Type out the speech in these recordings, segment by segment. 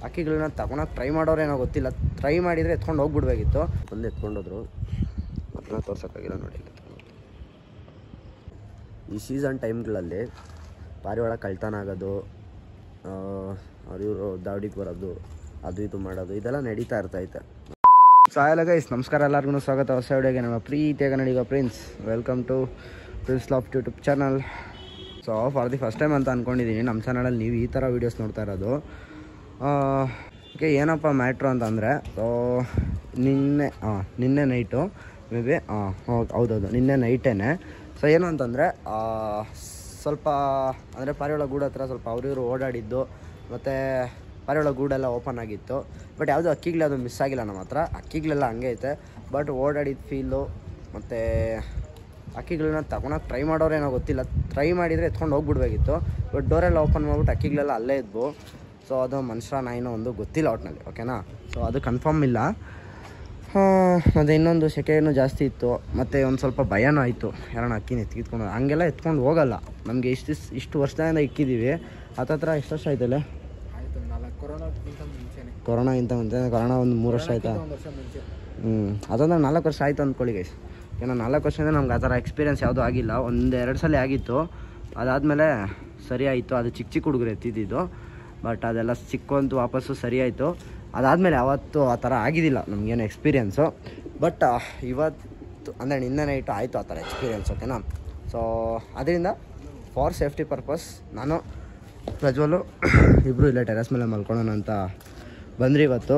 ಅಕ್ಕಿಗಳನ್ನ ತಗೊಳಕ್ಕೆ ಟ್ರೈ ಮಾಡೋರೇನೋ ಗೊತ್ತಿಲ್ಲ. ಟ್ರೈ ಮಾಡಿದರೆ ಎತ್ಕೊಂಡು ಹೋಗ್ಬಿಡ್ಬೇಕಿತ್ತು. ಬಂದು ಎತ್ಕೊಂಡೋದ್ರು, ಅದನ್ನ ತೋರ್ಸೋಕ್ಕಾಗಿಲ್ಲ ನೋಡಿ. ಈ ಸೀಸನ್ ಟೈಮ್ಗಳಲ್ಲಿ ಪಾರಿವಾಳ ಕಳ್ತನ ಆಗೋದು, ಇವರು ದಾವಡಿಗೆ ಬರೋದು, ಅದು ಇದು ಮಾಡೋದು ಇದೆಲ್ಲ ನಡೀತಾ ಇರ್ತೈತೆ. ಸೊ ಹಲೋ ಗೈಸ್, ನಮಸ್ಕಾರ, ಎಲ್ಲರಿಗೂ ಸ್ವಾಗತ ಹೊಸ ವಿಡಿಯೋಗೆ. ನಮ್ಮ ಪ್ರೀತಿಯಾಗ ನಡಿಗೋ Prince, welcome to Prince Loft YouTube channel. So for the first time ಅಂತ ಅಂದ್ಕೊಂಡಿದ್ದೀನಿ ನಮ್ಮ ಚಾನಲಲ್ಲಿ ನೀವು ಈ ಥರ ವೀಡಿಯೋಸ್ ನೋಡ್ತಾ ಇರೋದು. ಓಕೆ, ಏನಪ್ಪ ಮ್ಯಾಟ್ರು ಅಂತಂದರೆ, ಸೊ ನಿನ್ನೆ ನೈಟು ಮೇ ಬಿ ಹೌದೌದು ನಿನ್ನೆ ನೈಟೇನೆ. ಸೊ ಏನು ಅಂತಂದರೆ ಸ್ವಲ್ಪ ಅಂದರೆ ಪಾರಿವಾಳ ಗೂಡು ಹತ್ರ ಸ್ವಲ್ಪ ಅವ್ರಿವರು ಓಡಾಡಿದ್ದು, ಮತ್ತು ಪಾರಿವಾಳ ಗೂಡೆಲ್ಲ ಓಪನ್ ಆಗಿತ್ತು. ಬಟ್ ಯಾವುದೋ ಅಕ್ಕಿಗಳು ಅದು ಮಿಸ್ ಆಗಿಲ್ಲ ನಮ್ಮ ಹತ್ರ. ಅಕ್ಕಿಗಳೆಲ್ಲ ಹಂಗೆ ಐತೆ, ಬಟ್ ಓಡಾಡಿದ ಫೀಲು ಮತ್ತು ಅಕ್ಕಿಗಳನ್ನ ತಗೊಳಕ್ಕೆ ಟ್ರೈ ಮಾಡೋರೇನೋ ಗೊತ್ತಿಲ್ಲ. ಟ್ರೈ ಮಾಡಿದರೆ ಎತ್ಕೊಂಡು ಹೋಗ್ಬಿಡ್ಬೇಕಿತ್ತು. ಬಟ್ ಡೋರೆಲ್ಲ ಓಪನ್ ಮಾಡಿಬಿಟ್ಟು ಅಕ್ಕಿಗಳೆಲ್ಲ ಅಲ್ಲೇ ಇದ್ವು. ಸೊ ಅದು ಮನುಷ್ಯ ನಾಯಿನೋ ಒಂದು ಗೊತ್ತಿಲ್ಲ ಒಟ್ಟಿನಲ್ಲಿ, ಓಕೆನಾ. ಸೊ ಅದು ಕನ್ಫರ್ಮ್ ಇಲ್ಲ. ಮತ್ತು ಇನ್ನೊಂದು ಸೆಕೆನೂ ಜಾಸ್ತಿ ಇತ್ತು, ಮತ್ತು ಒಂದು ಸ್ವಲ್ಪ ಭಯನೂ ಆಯಿತು. ಯಾರನ್ನ ಅಕ್ಕಿನ ಎತ್ಕಿತ್ಕೊಂಡು ಹಂಗೆಲ್ಲ ಎತ್ಕೊಂಡು ಹೋಗಲ್ಲ. ನಮಗೆ ಇಷ್ಟು ವರ್ಷದಿಂದ ಇಕ್ಕಿದ್ದೀವಿ. ಹತ್ತತ್ರ ಎಷ್ಟು ವರ್ಷ ಆಯ್ತಲ್ಲ? ಕೊರೋನಾಗಿಂತ ಮುಂಚೆ. ಕೊರೋನಾ ಒಂದು 3 ವರ್ಷ ಆಯಿತಾ? ಅದೊಂದು 4 ವರ್ಷ ಆಯಿತು ಅಂದ್ಕೊಳ್ಳಿ ಗೈಸ್. ಏನೋ 4 ವರ್ಷದಿಂದ ನಮ್ಗೆ ಆ ಥರ ಎಕ್ಸ್ಪೀರಿಯೆನ್ಸ್ ಯಾವುದೂ ಆಗಿಲ್ಲ. 1-2 ಸಲ ಆಗಿತ್ತು, ಅದಾದಮೇಲೆ ಸರಿ ಆಯಿತು. ಅದು ಚಿಕ್ಕ ಚಿಕ್ಕ ಹುಡುಗರು ಎತ್ತಿದ್ದು, ಬಟ್ ಅದೆಲ್ಲ ಸಿಕ್ಕೊಂತು ವಾಪಸ್ಸು ಸರಿ ಆಯಿತು. ಅದಾದಮೇಲೆ ಯಾವತ್ತೂ ಆ ಥರ ಆಗಿದ್ದಿಲ್ಲ ನಮಗೇನು ಎಕ್ಸ್ಪೀರಿಯೆನ್ಸು. ಬಟ್ ಇವತ್ತು ಅಂದರೆ ನಿನ್ನೆ ನೈಟು ಆಯಿತು ಆ ಥರ ಎಕ್ಸ್ಪೀರಿಯೆನ್ಸ್, ಓಕೆನಾ. ಸೊ ಅದರಿಂದ ಫಾರ್ ಸೇಫ್ಟಿ ಪರ್ಪಸ್ ನಾನು ಪ್ರಜ್ವಲು ಇಬ್ಬರು ಇಲ್ಲೇ ಟೆರೆಸ್ ಮೇಲೆ ಮಲ್ಕೊಳ್ಳೋಣ ಅಂತ ಬಂದ್ರಿ ಇವತ್ತು.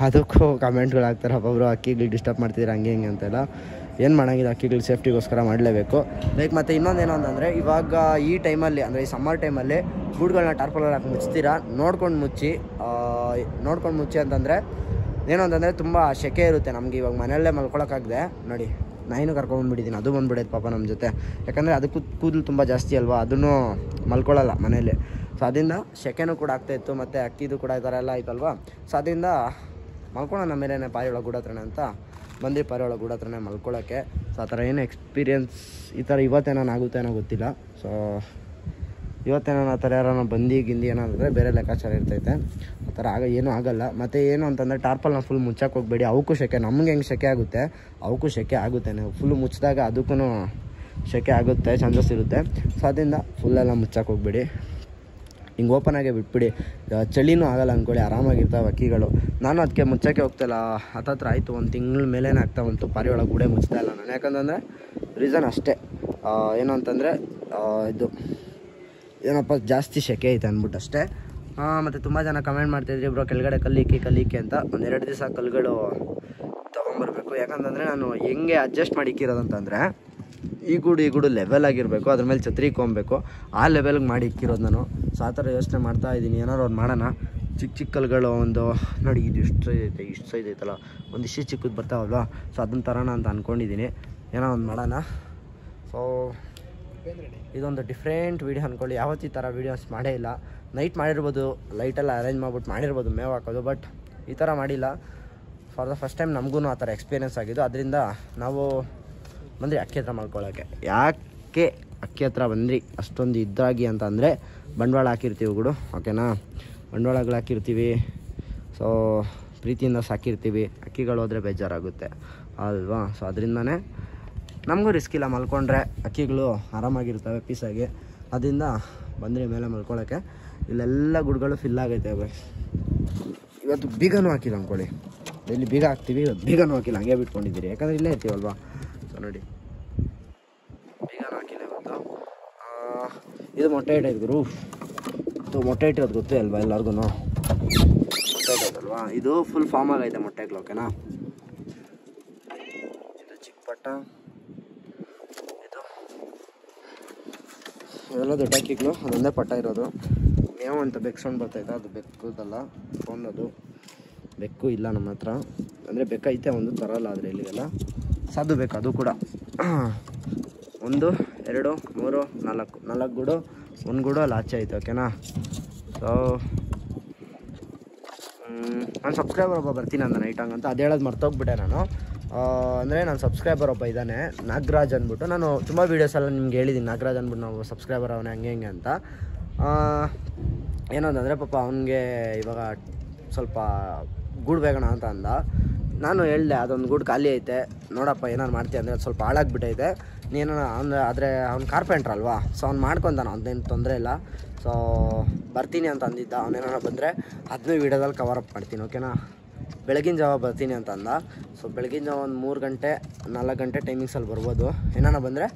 ಅದಕ್ಕೂ ಕಮೆಂಟ್ಗಳಾಗ್ತಾರೆ, ಒಬ್ಬೊಬ್ಬರು ಅಕ್ಕಿಗಳಿಗೆ ಡಿಸ್ಟರ್ಬ್ ಮಾಡ್ತಿದ್ದೀರ ಹಂಗೆ ಹಿಂಗೆ ಅಂತೆಲ್ಲ. ಏನು ಮಾಡೋಂಗಿಲ್ಲ, ಅಕ್ಕಿಗಳು ಸೇಫ್ಟಿಗೋಸ್ಕರ ಮಾಡಲೇಬೇಕು. ಲೈಕ್ ಮತ್ತು ಇನ್ನೊಂದೇನು ಅಂತಂದರೆ, ಇವಾಗ ಈ ಟೈಮಲ್ಲಿ ಅಂದರೆ ಈ ಸಮ್ಮರ್ ಟೈಮಲ್ಲಿ ಗೂಡುಗಳನ್ನ ಟಾರ್ಪಲಲ್ಲಿ ಹಾಕಿ ಮುಚ್ತೀರಾ, ನೋಡ್ಕೊಂಡು ಮುಚ್ಚಿ ಅಂತಂದರೆ ಏನು ಅಂತಂದರೆ ತುಂಬ ಸೆಕೆ ಇರುತ್ತೆ ನಮಗೆ. ಇವಾಗ ಮನೆಯಲ್ಲೇ ಮಲ್ಕೊಳಕ್ಕಾಗದೆ ನೋಡಿ, ನಾಯಿನೂ ಕರ್ಕೊಂಡ್ಬಂದ್ಬಿಟ್ಟಿದ್ದೀನಿ. ಅದು ಬಂದುಬಿಡೈತೆ ಪಾಪ ನಮ್ಮ ಜೊತೆ. ಯಾಕಂದರೆ ಅದಕ್ಕೂ ಕೂದಲು ತುಂಬ ಜಾಸ್ತಿ ಅಲ್ವಾ, ಅದನ್ನು ಮಲ್ಕೊಳ್ಳಲ್ಲ ಮನೇಲಿ. ಸೊ ಅದರಿಂದ ಸೆಕೆನೂ ಕೂಡ ಆಗ್ತಾಯಿತ್ತು, ಮತ್ತು ಅಕ್ಕಿದು ಕೂಡ ಈ ಥರ ಎಲ್ಲ ಆಯ್ತಲ್ವಾ. ಸೊ ಅದರಿಂದ ಮಲ್ಕೊಳ್ಳೋಣ ಮೇಲೇ ಪಾರಿವಾಳ ಗೂಡು ಹತ್ರನೇ ಅಂತ ಬಂದು ಪಾರಿವಾಳ ಗೂಡು ಹತ್ರನೇ ಮಲ್ಕೊಳ್ಳೋಕ್ಕೆ. ಸೊ ಆ ಥರ ಏನು ಎಕ್ಸ್ಪೀರಿಯೆನ್ಸ್ ಈ ಥರ ಇವತ್ತೇನಾನು ಆಗುತ್ತೇನೋ ಗೊತ್ತಿಲ್ಲ. ಸೊ ಇವತ್ತೇನೋ ಆ ಥರ ಯಾರೋ ಗಿಂದಿ ಏನಾದರೆ ಬೇರೆ ಲೆಕ್ಕಾಚಾರ ಇರ್ತೈತೆ. ಆ ಥರ ಏನೂ ಆಗೋಲ್ಲ. ಮತ್ತು ಏನು ಅಂತಂದರೆ ಟಾರ್ಪಲ್ನ ಫುಲ್ ಮುಚ್ಚಕ್ಕೆ ಹೋಗಬೇಡಿ. ಅವಕ್ಕೂ ಸೆಕೆ, ನಮ್ಗೆ ಹೆಂಗೆ ಸೆಕೆ ಆಗುತ್ತೆ ಅವಕ್ಕೂ ಸೆಕೆ ಆಗುತ್ತೆ. ನೀವು ಫುಲ್ಲು ಮುಚ್ಚಿದಾಗ ಅದಕ್ಕೂ ಸೆಕೆ ಆಗುತ್ತೆ, ಚಾನ್ಸಸ್ ಇರುತ್ತೆ. ಸೊ ಅದರಿಂದ ಫುಲ್ಲೆಲ್ಲ ಮುಚ್ಚಕ್ಕೆ ಹೋಗಬೇಡಿ, ಹಿಂಗೆ ಓಪನಾಗೆ ಬಿಟ್ಬಿಡಿ. ಚಳಿನೂ ಆಗಲ್ಲ ಅಂದ್ಕೊಳ್ಳಿ, ಆರಾಮಾಗಿರ್ತಾವೆ ಅಕ್ಕಿಗಳು. ನಾನು ಅದಕ್ಕೆ ಮುಚ್ಚೋಕ್ಕೆ ಹೋಗ್ತಾಯಿಲ್ಲ. ಹತ್ತತ್ರ ಆಯಿತು, 1 ತಿಂಗಳ ಮೇಲೇ ಆಗ್ತಾ ಬಂತು ಪಾರಿವಾಳ ಗೂಡೆ ಮುಚ್ತಾ ಇಲ್ಲ ನಾನು. ಯಾಕಂತಂದರೆ ರೀಸನ್ ಅಷ್ಟೇ, ಏನು ಅಂತಂದರೆ ಇದು ಏನಪ್ಪ ಜಾಸ್ತಿ ಸೆಕೆ ಐತೆ ಅಂದ್ಬಿಟ್ಟು ಅಷ್ಟೇ. ಮತ್ತು ತುಂಬ ಜನ ಕಮೆಂಟ್ ಮಾಡ್ತಾಯಿದ್ರಿ, ಬ್ರೋ ಕೆಳಗಡೆ ಕಲ್ಲಿಕ್ಕಿ ಅಂತ. 1-2 ದಿವಸ ಕಲ್ಲುಗಳು ತೊಗೊಂಬರ್ಬೇಕು. ಯಾಕಂತಂದರೆ ನಾನು ಹೆಂಗೆ ಅಡ್ಜಸ್ಟ್ ಮಾಡಿ ಇಕ್ಕಿರೋದಂತಂದರೆ, ಈ ಗೂಡು ಲೆವೆಲ್ ಆಗಿರಬೇಕು, ಅದ್ರ ಮೇಲೆ ಛತ್ರಿ ಇಕ್ಕೊಬೇಕು, ಆ ಲೆವೆಲ್ಗೆ ಮಾಡಿ ಇಕ್ಕಿರೋದು ನಾನು. ಸೊ ಆ ಥರ ಯೋಚನೆ ಮಾಡ್ತಾಯಿದ್ದೀನಿ, ಏನಾರು ಒಂದು ಮಾಡೋಣ. ಚಿಕ್ಕ ಕಲ್ಲುಗಳು ಒಂದು ನೋಡಿ, ಇದು ಇಷ್ಟು ಸೈಜ್ ಐತಲ್ಲ, ಒಂದಿಷ್ಟು ಚಿಕ್ಕದು ಬರ್ತಾವಲ್ವ. ಸೊ ಅದನ್ನ ತರೋಣ ಅಂತ ಅಂದ್ಕೊಂಡಿದ್ದೀನಿ, ಏನೋ ಒಂದು ಮಾಡೋಣ. ಸೊ ಇದೊಂದು ಡಿಫ್ರೆಂಟ್ ವೀಡಿಯೋ ಅಂದ್ಕೊಳ್ಳಿ. ಯಾವತ್ತು ಈ ಥರ ವೀಡಿಯೋಸ್ ಮಾಡೇ ಇಲ್ಲ. ನೈಟ್ ಮಾಡಿರ್ಬೋದು, ಲೈಟೆಲ್ಲ ಅರೇಂಜ್ ಮಾಡ್ಬಿಟ್ಟು ಮಾಡಿರ್ಬೋದು ಮೇವು ಹಾಕೋದು, ಬಟ್ ಈ ಥರ ಮಾಡಿಲ್ಲ. ಫಾರ್ ದ ಫಸ್ಟ್ ಟೈಮ್ ನಮಗೂ ಆ ಥರ ಎಕ್ಸ್ಪೀರಿಯೆನ್ಸ್ ಆಗಿದ್ದು. ಅದರಿಂದ ನಾವು ಬಂದ್ರಿ ಅಕ್ಕಿ ಹತ್ರ ಮಾಡ್ಕೊಳ್ಳೋಕ್ಕೆ. ಯಾಕೆ ಅಕ್ಕಿ ಹತ್ರ ಬಂದ್ರಿ ಅಷ್ಟೊಂದು ಇದ್ರಾಗಿ ಅಂತ ಅಂದರೆ, ಬಂಡವಾಳ ಹಾಕಿರ್ತೀವಿ ಗೂಡು, ಓಕೆನಾ. ಬಂಡವಾಳಗಳು ಹಾಕಿರ್ತೀವಿ, ಸೊ ಪ್ರೀತಿಯಿಂದ ಸಾಕಿರ್ತೀವಿ. ಅಕ್ಕಿಗಳು ಹೋದರೆ ಬೇಜಾರಾಗುತ್ತೆ ಅಲ್ವಾ. ಸೊ ಅದರಿಂದನೇ ನಮಗೂ ರಿಸ್ಕ್ ಇಲ್ಲ, ಮಲ್ಕೊಂಡ್ರೆ ಅಕ್ಕಿಗಳು ಆರಾಮಾಗಿರ್ತವೆ ಪೀಸಾಗಿ. ಅದರಿಂದ ಬಂದ್ರಿ ಮೇಲೆ ಮಲ್ಕೊಳ್ಳೋಕ್ಕೆ. ಇಲ್ಲೆಲ್ಲ ಗುಡ್ಗಳು ಫಿಲ್ ಆಗೈತೆ. ಇವತ್ತು ಬೀಗನೂ ಹಾಕಿಲ್ಲ ಅಂದ್ಕೊಳ್ಳಿ. ಇಲ್ಲಿ ಬೀಗ ಹಾಕ್ತೀವಿ, ಇವತ್ತು ಬೀಗನೂ ಹಾಕಿಲ್ಲ, ಹಂಗೆ ಬಿಟ್ಕೊಂಡಿದ್ದೀರಿ. ಯಾಕಂದರೆ ಇಲ್ಲೇ ಇರ್ತೀವಲ್ವಾ. ಸೊ ನೋಡಿ, ಬೀಗನೂ ಹಾಕಿಲ್ಲ ಇವತ್ತು. ಇದು ಮೊಟ್ಟೆ ಇಟ್ಟಿದ್ದು ಗುರು, ಇದು ಮೊಟ್ಟೆ ಇಟ್ಟಿರೋದು ಗೊತ್ತೇ ಅಲ್ವಾ ಎಲ್ಲರಿಗೂ. ಮೊಟ್ಟೆ ಇಟ್ಟೋದಲ್ವಾ, ಇದು ಫುಲ್ ಫಾರ್ಮ್ ಆಗೈತೆ ಮೊಟ್ಟೆಗಳು, ಓಕೆನಾ. ಇದು ಚಿಕ್ಕ ಪಟ್ಟ, ಇವೆಲ್ಲ ದೊಡ್ಡ ಅಕ್ಕಿಗಳು. ಅದೊಂದೇ ಪಟ್ಟ ಇರೋದು. ಮೇವು ಅಂತ ಬೆಕ್ಕು ಸೌಂಡ್ ಬರ್ತೈತೆ, ಅದು ಬೆಕ್ಕದಲ್ಲ, ಫೋನ್ ಅದು. ಬೆಕ್ಕು ಇಲ್ಲ ನಮ್ಮ ಹತ್ರ, ಅಂದರೆ ಬೆಕ್ಕೈತೆ ಒಂದು ತರಲ್ಲ, ಆದರೆ ಇಲ್ಲಿಗೆಲ್ಲ ಸಾಧು ಬೇಕು. ಅದು ಕೂಡ 1, 2, 3, 4 ಗೂಡು, 1 ಗೂಡು ಅಲ್ಲಿ ಆಚೆ ಐತೆ, ಓಕೆನಾ. ಸೊ ನಾನು ಸಬ್ಸ್ಕ್ರೈಬರ್ ಒಬ್ಬ ಬರ್ತೀನಿ ಅಂತ ನೈಟ್ ಹಂಗಂತ ಅದು ಹೇಳೋದು ಮರ್ತೋಗ್ಬಿಟ್ಟೆ ನಾನು. ಅಂದರೆ ನನ್ನ ಸಬ್ಸ್ಕ್ರೈಬರ್ ಒಬ್ಬ ಇದ್ದಾನೆ, ನಾಗರಾಜ್ ಅಂದ್ಬಿಟ್ಟು. ನಾನು ತುಂಬ ವೀಡಿಯೋಸೆಲ್ಲ ನಿಮ್ಗೆ ಹೇಳಿದ್ದೀನಿ, ನಾಗರಾಜ್ ಅಂದ್ಬಿಟ್ಟು ನಾವು ಸಬ್ಸ್ಕ್ರೈಬರ್ ಅವನೇ ಹಂಗೆ ಹಿಂಗೆ ಅಂತ. ಏನಂತಂದರೆ ಪಾಪ ಅವನಿಗೆ ಇವಾಗ ಸ್ವಲ್ಪ ಗೂಡು ಬೇಕಣ ಅಂತ ಅಂದ. ನಾನು ಹೇಳಿದೆ ಅದೊಂದು ಗೂಡು ಖಾಲಿ ಐತೆ ನೋಡಪ್ಪ ಏನಾರು ಮಾಡ್ತೀಯ ಅಂದರೆ ಅದು ಸ್ವಲ್ಪ ಹಾಳಾಗಿಬಿಟ್ಟೈತೆ ನೀನು ಆದರೆ ಅವ್ನು ಕಾರ್ಪೆಂಟ್ರ್ ಅಲ್ವಾ, ಸೊ ಅವ್ನು ಮಾಡ್ಕೊತಾನೆ, ಅದೇನು ತೊಂದರೆ ಇಲ್ಲ. ಸೊ ಬರ್ತೀನಿ ಅಂತ ಅಂದಿದ್ದ. ಅವನೇನಾರ ಬಂದರೆ ಅದನ್ನೂ ವೀಡಿಯೋದಲ್ಲಿ ಕವರ್ ಅಪ್ ಮಾಡ್ತೀನಿ, ಓಕೆನಾ. ಬೆಳಗಿನ ಜಾವ ಬರ್ತೀನಿ ಅಂತ ಅಂದ. ಸೊ ಬೆಳಗಿನ ಜಾವ ಒಂದು 3 ಗಂಟೆ 4 ಗಂಟೆ ಟೈಮಿಂಗ್ಸಲ್ಲಿ ಬರ್ಬೋದು. ಏನಾರ ಬಂದರೆ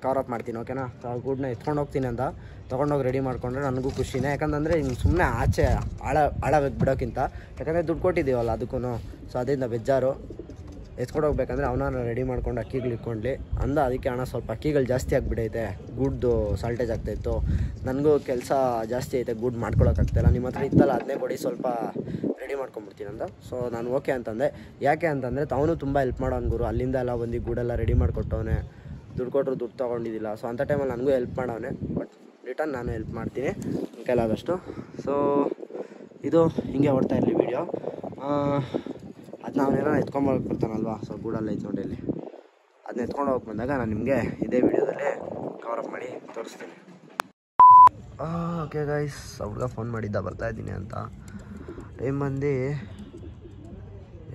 ಕವರ್ ಅಪ್ ಮಾಡ್ತೀನಿ, ಓಕೆನಾ. ಸೊ ಆ ಗೂಡನ್ನ ಎತ್ಕೊಂಡು ಹೋಗ್ತೀನಿ ಅಂತ ತೊಗೊಂಡೋಗಿ ರೆಡಿ ಮಾಡಿಕೊಂಡ್ರೆ ನನಗೂ ಖುಷಿನೇ. ಯಾಕಂತಂದರೆ ಹಿಂಗೆ ಸುಮ್ಮನೆ ಆಚೆ ಹಾಳಾಗೋದು ಬಿಡೋಕ್ಕಿಂತ, ಯಾಕಂದರೆ ದುಡ್ಡು ಕೊಟ್ಟಿದ್ದೀವಲ್ಲ ಅದಕ್ಕೂ, ಸೊ ಅದರಿಂದ ಬೇಜಾರು. ಎತ್ಕೊಂಡು ಹೋಗ್ಬೇಕಂದ್ರೆ ಅವನ ರೆಡಿ ಮಾಡ್ಕೊಂಡು ಅಕ್ಕಿಗಳು ಇಟ್ಕೊಂಡ್ಲಿ ಅಂದ. ಅದಕ್ಕೆ ಹಣ ಸ್ವಲ್ಪ ಅಕ್ಕಿಗಳು ಜಾಸ್ತಿ ಆಗಿಬಿಟ್ಟೈತೆ, ಗೂಡ್ದು ಸಾಲ್ಟೇಜ್ ಆಗ್ತಾಯಿತ್ತು. ನನಗೂ ಕೆಲಸ ಜಾಸ್ತಿ ಐತೆ, ಗೂಡ್ ಮಾಡ್ಕೊಳಕ್ಕಾಗ್ತಾಯಿಲ್ಲ. ನಿಮ್ಮ ಹತ್ರ ಇತ್ತಲ್ಲ ಅದನ್ನೇ ಕೊಡಿ, ಸ್ವಲ್ಪ ರೆಡಿ ಮಾಡ್ಕೊಂಬಿಡ್ತೀನಿ ಅಂತ. ಸೊ ನಾನು ಓಕೆ ಅಂತಂದೆ. ಯಾಕೆ ಅಂತಂದರೆ ಅವನು ತುಂಬ ಹೆಲ್ಪ್ ಮಾಡೋನು ಗುರು. ಅಲ್ಲಿಂದ ಎಲ್ಲ ಬಂದು ಗೂಡೆಲ್ಲ ರೆಡಿ ಮಾಡಿಕೊಟ್ಟವನೆ, ದುಡ್ಡು ಕೊಟ್ಟರು ದುಡ್ಡು ತೊಗೊಂಡಿದ್ದಿಲ್ಲ. ಸೊ ಅಂಥ ಟೈಮಲ್ಲಿ ನನಗೂ ಹೆಲ್ಪ್ ಮಾಡವನೆ, ಬಟ್ ರಿಟರ್ನ್ ನಾನು ಹೆಲ್ಪ್ ಮಾಡ್ತೀನಿ ಕೈಲಾದಷ್ಟು. ಸೊ ಇದು ಹಿಂಗೆ ಓಡ್ತಾ ಇರಲಿ ವೀಡಿಯೋ. ಅದು ನಾವೇನೋ ಎತ್ಕೊಂಬರೋಕೆ ಬರ್ತಾನಲ್ವಾ, ಸೊ ಗೂಡಲ್ಲಿ ಐತೆ ನೋಡಿ ಇಲ್ಲಿ, ಅದನ್ನ ಎತ್ಕೊಂಡು ಹೋಗಿ ಬಂದಾಗ ನಾನು ನಿಮಗೆ ಇದೇ ವಿಡಿಯೋದಲ್ಲೇ ಕವರಪ್ ಮಾಡಿ ತೋರಿಸ್ತೀನಿ. ಓಕೆ ಗೈಸ್, ಹುಡುಗ ಫೋನ್ ಮಾಡಿದ್ದ ಬರ್ತಾಯಿದ್ದೀನಿ ಅಂತ. ಟೈಮ್ ಬಂದು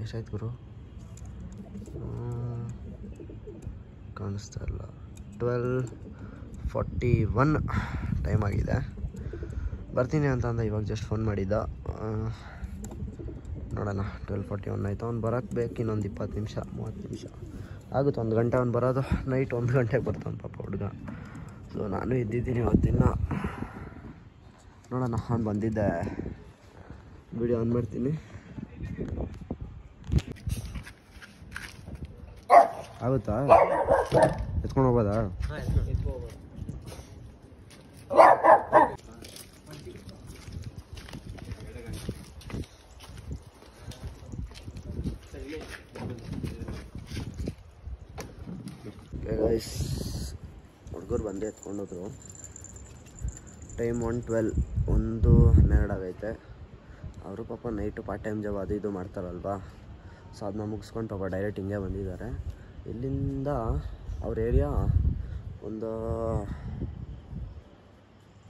ಎಷ್ಟಾಯ್ತು ಗುರು, ಕಾಣಿಸ್ತಾ ಇಲ್ಲ, 12:41 ಟೈಮ್ ಆಗಿದೆ. ಬರ್ತೀನಿ ಅಂತ ಅಂದ, ಇವಾಗ ಜಸ್ಟ್ ಫೋನ್ ಮಾಡಿದ್ದ. ನೋಡೋಣ, 12:41 ಆಯಿತು. ಅವ್ನು ಬರೋಕ್ಕೆ ಬೇಕು ಇನ್ನೊಂದು 20 ನಿಮಿಷ 30 ನಿಮಿಷ ಆಗುತ್ತೆ, 1 ಗಂಟೆ ಅವ್ನು ಬರೋದು. ನೈಟ್ 1 ಗಂಟೆಗೆ ಬರ್ತಾನೆ ಪಾಪ ಹುಡುಗ. ಸೊ ನಾನು ಇದ್ದಿದ್ದೀನಿ ಇವತ್ತಿನ. ನೋಡೋಣ, ಅವ್ನು ಬಂದಿದ್ದೆ, ವಿಡಿಯೋ ಆನ್ ಮಾಡ್ತೀನಿ. ಆಗುತ್ತಾ, ಎತ್ಕೊಂಡು ಹೋಗ್ಬೋದಾ? ಗೈಸ್, ಹುಡುಗರು ಬಂದು ಎತ್ಕೊಂಡೋದ್ರು. ಟೈಮ್ 1:12 ಆಗೈತೆ. ಅವರು ಪಾಪ ನೈಟು ಪಾರ್ಟ್ ಟೈಮ್ ಜಾಬ್ ಅದು ಇದು ಮಾಡ್ತಾರಲ್ವಾ, ಸೊ ಅದನ್ನ ಮುಗಿಸ್ಕೊಂಡು ಪಾಪ ಡೈರೆಕ್ಟ್ ಹಿಂಗೆ ಬಂದಿದ್ದಾರೆ. ಇಲ್ಲಿಂದ ಅವ್ರ ಏರಿಯಾ ಒಂದು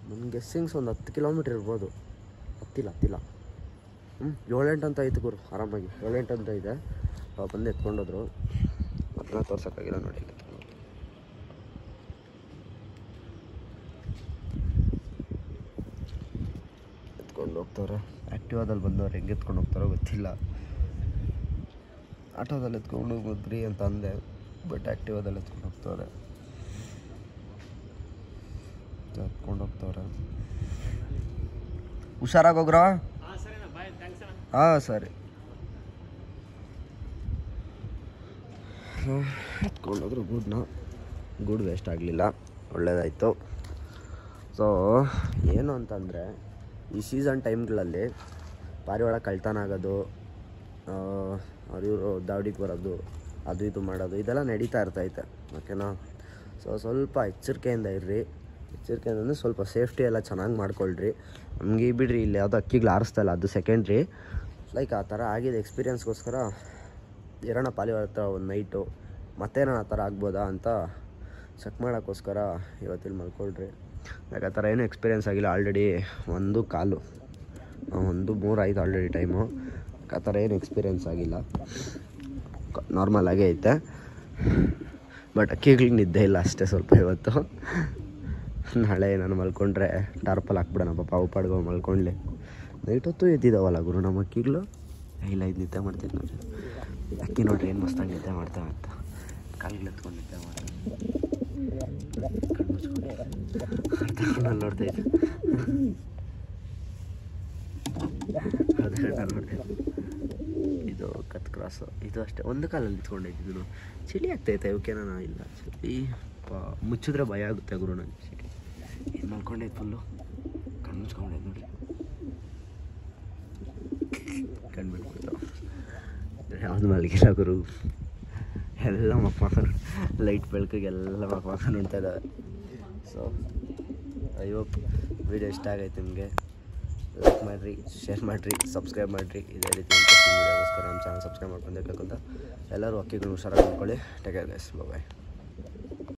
ನನ್ನ ಗೆಸ್ಸಿಂಗ್ಸ್ ಒಂದು 10 ಕಿಲೋಮೀಟ್ರ್ ಇರ್ಬೋದು. ಹತ್ತಿಲ್ಲ 7-8 ಅಂತ ಐತೆ ಗುರು, ಆರಾಮಾಗಿ 7-8 ಅಂತ ಇದೆ. ಬಂದು ಎತ್ಕೊಂಡೋದ್ರು, ಅದನ್ನ ತೋರ್ಸೋಕ್ಕಾಗಿಲ್ಲ ನೋಡಿ. ಎತ್ಕೊಂಡು ಹೋಗ್ತವ್ರೆ. ಆ್ಯಕ್ಟಿವಾದಲ್ಲಿ ಬಂದವ್ರು ಹೆಂಗೆ ಎತ್ಕೊಂಡು ಹೋಗ್ತಾರೋ ಗೊತ್ತಿಲ್ಲ. ಆಟೋದಲ್ಲಿ ಎತ್ಕೊಂಡು ಹೋಗ್ರಿ ಅಂತ ಅಂದೆ, ಬಟ್ ಆ್ಯಕ್ಟಿವಾದಲ್ಲಿ ಎತ್ಕೊಂಡು ಹೋಗ್ತವ್ರೆ. ಹುಷಾರಾಗಿ ಹೋಗ್ರೋ. ಹಾಂ ಸರಿ. ಎತ್ಕೊಂಡೋದ್ರು ಗೂಡು ವೇಸ್ಟ್ ಆಗಲಿಲ್ಲ, ಒಳ್ಳೇದಾಯಿತು. ಸೊ ಏನು ಅಂತಂದರೆ, ಈ ಸೀಸನ್ ಟೈಮ್ಗಳಲ್ಲಿ ಪಾರಿವಾಳ ಕಳ್ತನ ಆಗೋದು, ಇವರು ದಾವಡಿಗೆ ಬರೋದು, ಅದು ಇದು ಮಾಡೋದು, ಇದೆಲ್ಲ ನಡೀತಾ ಇರ್ತೈತೆ, ಓಕೆನಾ. ಸೊ ಸ್ವಲ್ಪ ಎಚ್ಚರಿಕೆಯಿಂದ ಇರ್ರಿ. ಎಚ್ಚರಿಕೆಯಿಂದ ಸ್ವಲ್ಪ ಸೇಫ್ಟಿ ಎಲ್ಲ ಚೆನ್ನಾಗಿ ಮಾಡ್ಕೊಳ್ರಿ. ನಮಗೆ ಬಿಡ್ರಿ, ಇಲ್ಲಿ ಯಾವುದೋ ಅಕ್ಕಿಗಳು ಆರಿಸ್ತಾ ಇಲ್ಲ, ಅದು ಸೆಕೆಂಡ್ರಿ. ಲೈಕ್ ಆ ಥರ ಆಗಿದೆ ಎಕ್ಸ್ಪೀರಿಯನ್ಸ್ಗೋಸ್ಕರ ಇರೋಣ ಪಾರಿವಾಳ ಹತ್ರ ಒಂದು ನೈಟು, ಮತ್ತೇನೋ ಆ ಥರ ಆಗ್ಬೋದಾ ಅಂತ ಚೆಕ್ ಮಾಡೋಕ್ಕೋಸ್ಕರ ಇವತ್ತಿಲ್ಲಿ ಮಲ್ಕೊಳ್ರಿ. ಯಾಕೆ ಆ ಥರ ಏನೂ ಎಕ್ಸ್ಪೀರಿಯೆನ್ಸ್ ಆಗಿಲ್ಲ. ಆಲ್ರೆಡಿ 1:03 ಆಯಿತು ಆಲ್ರೆಡಿ ಟೈಮು. ಆ ಥರ ಏನು ಎಕ್ಸ್ಪೀರಿಯೆನ್ಸ್ ಆಗಿಲ್ಲ, ನಾರ್ಮಲ್ ಆಗೇ ಐತೆ. ಬಟ್ ಅಕ್ಕಿಗಳಿಗೆ ನಿದ್ದೆ ಇಲ್ಲ ಅಷ್ಟೇ ಸ್ವಲ್ಪ ಇವತ್ತು. ನಾಳೆ ನಾನು ಮಲ್ಕೊಂಡ್ರೆ ಟಾರ್ಪಲ್ ಹಾಕ್ಬಿಡೋಣ ಪಾಪ, ಅವು ಪಾಡ್ಗೋ ಮಲ್ಕೊಂಡ್ಲಿ. ನೈಟ್ ಹೊತ್ತು ಎದ್ದಿದ್ದಾವಲ್ಲ ಗುರು ನಮ್ಮ ಅಕ್ಕಿಗಳು. ಇಲ್ಲ, ಇದು ನಿದ್ದೆ ಮಾಡ್ತಿದ್ದು ನೋಡ್ರಿ, ಅಕ್ಕಿ ನೋಡ್ರಿ ಏನು ಮಸ್ತಾಗಿ ನಿದ್ದೆ ಮಾಡ್ತಾವೆ ಅಂತ. ಕಾಲಿಗೆ ಎತ್ಕೊಂಡು ನಿದ್ದೆ ಮಾಡ್ತಾರೆ, ಕಣ್ಣು ಮುಚ್ಕೊಂಡು ನೋಡ್ತೈತೆ. ನೋಡಿ, ಇದು ಕತ್ ಕ್ರಾಸು, ಇದು ಅಷ್ಟೇ ಒಂದು ಕಾಲಲ್ಲಿ ನಿಂತ್ಕೊಂಡೈತಿದ್ದು. ಚಳಿ ಆಗ್ತೈತೆ ಇವಕ್ಕೇನ ಇಲ್ಲ, ಚಳಿ ಮುಚ್ಚಿದ್ರೆ ಭಯ ಆಗುತ್ತೆ ಗುರು ನನಗೆ. ಚಳಿ ಏನು ಮಲ್ಕೊಂಡೈತೆ ಫುಲ್ಲು, ಕಣ್ಣು ಮುಚ್ಕೊಂಡೈತೆ ನೋಡಿ, ಕಣ್ಣು ಬಿಟ್ಬಿಡ್ತಾವೆ. ಯಾವ್ದು ಮಲಗಿಲ್ಲ ಗುರು, ಎಲ್ಲ ಮಕ್ಕ ಲೈಟ್ ಬೆಳಕಿಗೆಲ್ಲ ಮಕ್ಕ ನೋಡ್ತಾ ಇದ್ದಾವೆ. ಸೊ ಐ ಹೋಪ್ ವಿಡಿಯೋ ಇಷ್ಟ ಆಗೈತೆ ನಿಮಗೆ. ಲೈಕ್ ಮಾಡಿರಿ, ಶೇರ್ ಮಾಡಿರಿ, ಸಬ್ಸ್ಕ್ರೈಬ್ ಮಾಡಿರಿ. ಇದೇ ರೀತಿ ಇಂಟ್ರೆಸ್ಟಿಂಗ್ ವೀಡಿಯೋಗೋಸ್ಕರ ನಮ್ಮ ಚಾನಲ್ ಸಬ್ಸ್ಕ್ರೈಬ್ ಮಾಡ್ಕೊಂಡು ಬೇಕು ಅಂತ ಎಲ್ಲರೂ ಅಕ್ಕಿಗಳು ಹುಷಾರಾಗಿ ನೋಡ್ಕೊಳ್ಳಿ. ಟೇಕ್ ಕೇರ್ ಗೈಸ್, ಬಾಯ್.